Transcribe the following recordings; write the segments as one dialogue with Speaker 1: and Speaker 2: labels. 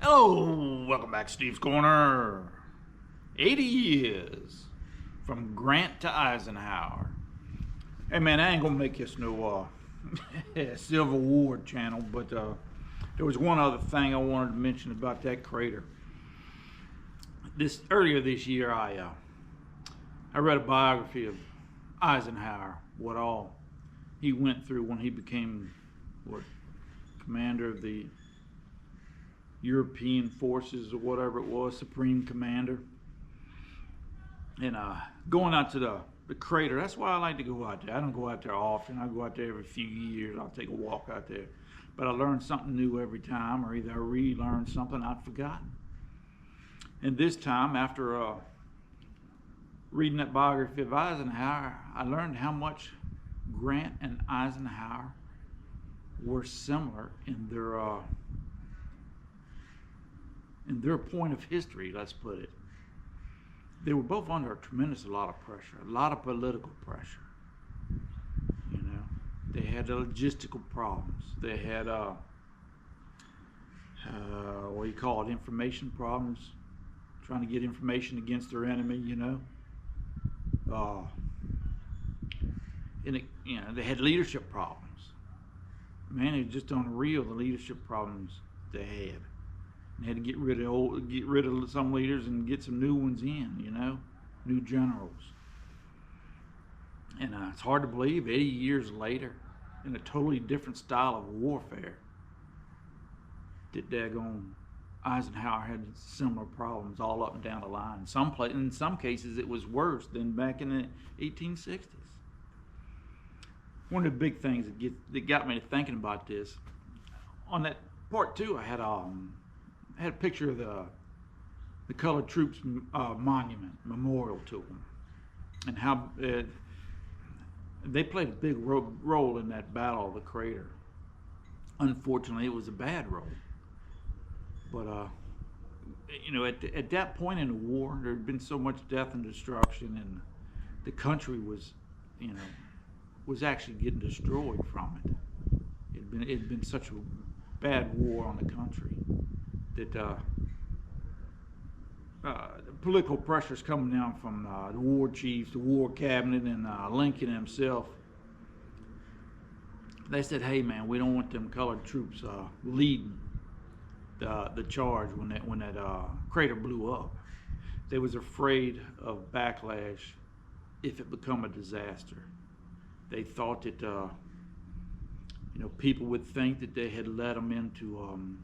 Speaker 1: Hello, welcome back to Steve's Corner. 80 years from Grant to Eisenhower. Hey man, I ain't gonna make this no Civil War channel, but there was one other thing I wanted to mention about that crater. Earlier this year, I read a biography of Eisenhower, what all he went through when he became commander of the European forces or whatever it was, supreme commander. And going out to the crater, that's why I like to go out there. I don't go out there often. I go out there every few years. I'll take a walk out there. But I learn something new every time, or either I relearn something I'd forgotten. And this time, after reading that biography of Eisenhower, I learned how much Grant and Eisenhower were similar in their point of history, let's put it. They were both under a lot of pressure, a lot of political pressure. You know, they had logistical problems. They had what do you call it, information problems, trying to get information against their enemy. You know, they had leadership problems. Man, it was just unreal, the leadership problems they had. And had to get rid of some leaders and get some new ones in, you know, new generals. And it's hard to believe 80 years later, in a totally different style of warfare, that daggone Eisenhower had similar problems all up and down the line. In some cases, it was worse than back in the 1860s. One of the big things that got me to thinking about this, on that part two, I had a picture of the colored troops monument, memorial to them, and how they played a big role in that battle of the crater. Unfortunately, it was a bad role. But you know, at that point in the war, there had been so much death and destruction, and the country was actually getting destroyed from it. It had been such a bad war on the country that the political pressures coming down from the war chiefs, the war cabinet, and Lincoln himself. They said, "Hey man, we don't want them colored troops leading the charge when that crater blew up." They was afraid of backlash if it become a disaster. They thought that people would think that they had led them into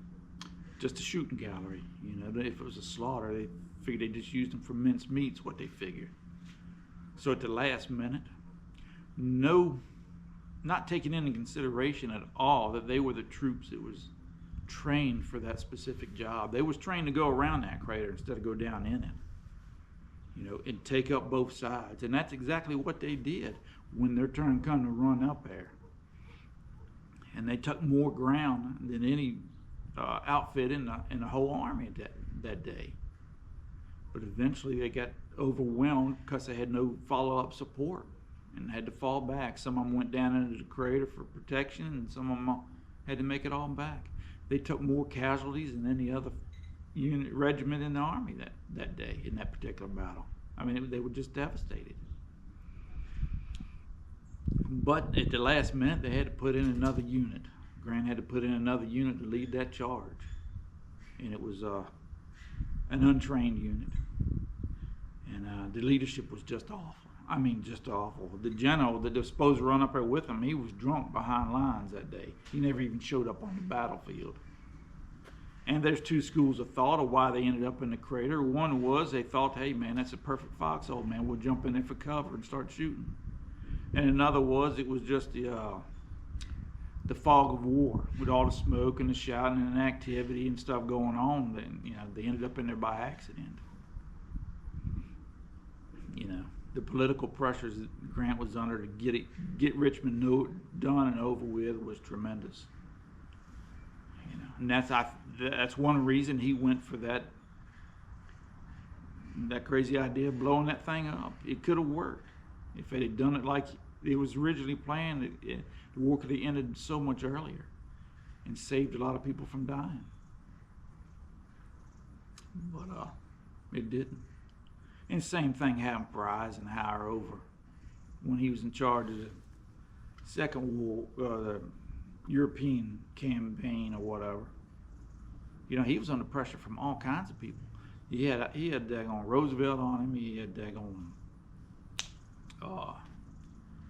Speaker 1: just a shooting gallery. You know, if it was a slaughter, they figured they just used them for minced meats, what they figured. So at the last minute, not taking into consideration at all that they were the troops that was trained for that specific job. They was trained to go around that crater instead of go down in it. You know, and take up both sides. And that's exactly what they did when their turn come to run up there. And they took more ground than any outfit in the whole army that day. But eventually they got overwhelmed because they had no follow-up support and had to fall back. Some of them went down into the crater for protection, and some of them had to make it all back. They took more casualties than any other regiment in the army that day in that particular battle. I mean, they were just devastated. But at the last minute, they had to put in another unit. Grant had to put in another unit to lead that charge. And it was an untrained unit. And the leadership was just awful. I mean, just awful. The general that was supposed to run up there with him, he was drunk behind lines that day. He never even showed up on the battlefield. And there's two schools of thought of why they ended up in the crater. One was they thought, hey man, that's a perfect foxhole, man. We'll jump in there for cover and start shooting. And another was it was just the fog of war with all the smoke and the shouting and activity and stuff going on. Then they ended up in there by accident. You know, the political pressures that Grant was under to get Richmond done and over with was tremendous. You know, and that's one reason he went for that crazy idea of blowing that thing up. It could have worked if they had done it like it was originally planned. The war could have ended so much earlier and saved a lot of people from dying. but it didn't. And the same thing happened for Eisenhower over when he was in charge of the Second War, the European campaign or whatever. You know, he was under pressure from all kinds of people. He had daggone Roosevelt on him. He had daggone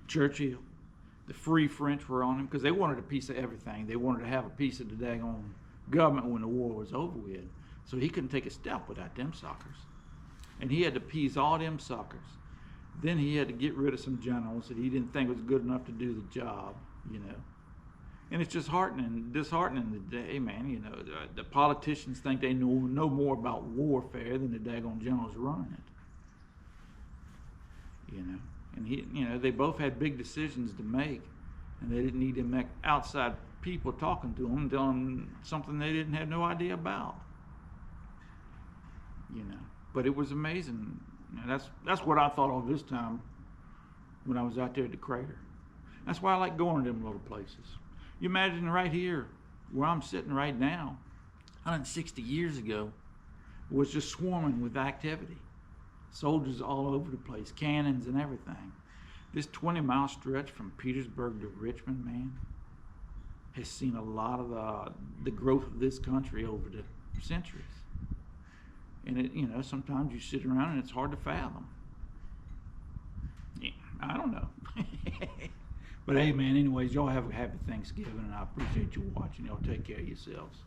Speaker 1: Churchill. The Free French were on him because they wanted a piece of everything. They wanted to have a piece of the daggone government when the war was over with. So he couldn't take a step without them suckers. And he had to appease all them suckers. Then he had to get rid of some generals that he didn't think was good enough to do the job, you know. And it's just disheartening today, man. You know, the politicians think they know more about warfare than the daggone generals running it. You know, and they both had big decisions to make, and they didn't need them outside people talking to them, telling them something they didn't have no idea about. You know, but it was amazing. You know, that's what I thought of this time when I was out there at the crater. That's why I like going to them little places. You imagine right here, where I'm sitting right now, 160 years ago, was just swarming with activity. Soldiers all over the place, cannons and everything. This 20-mile stretch from Petersburg to Richmond, man, has seen a lot of the growth of this country over the centuries. And it, you know, sometimes you sit around and it's hard to fathom. Yeah, I don't know. But hey, man, anyways, y'all have a happy Thanksgiving, and I appreciate you watching. Y'all take care of yourselves.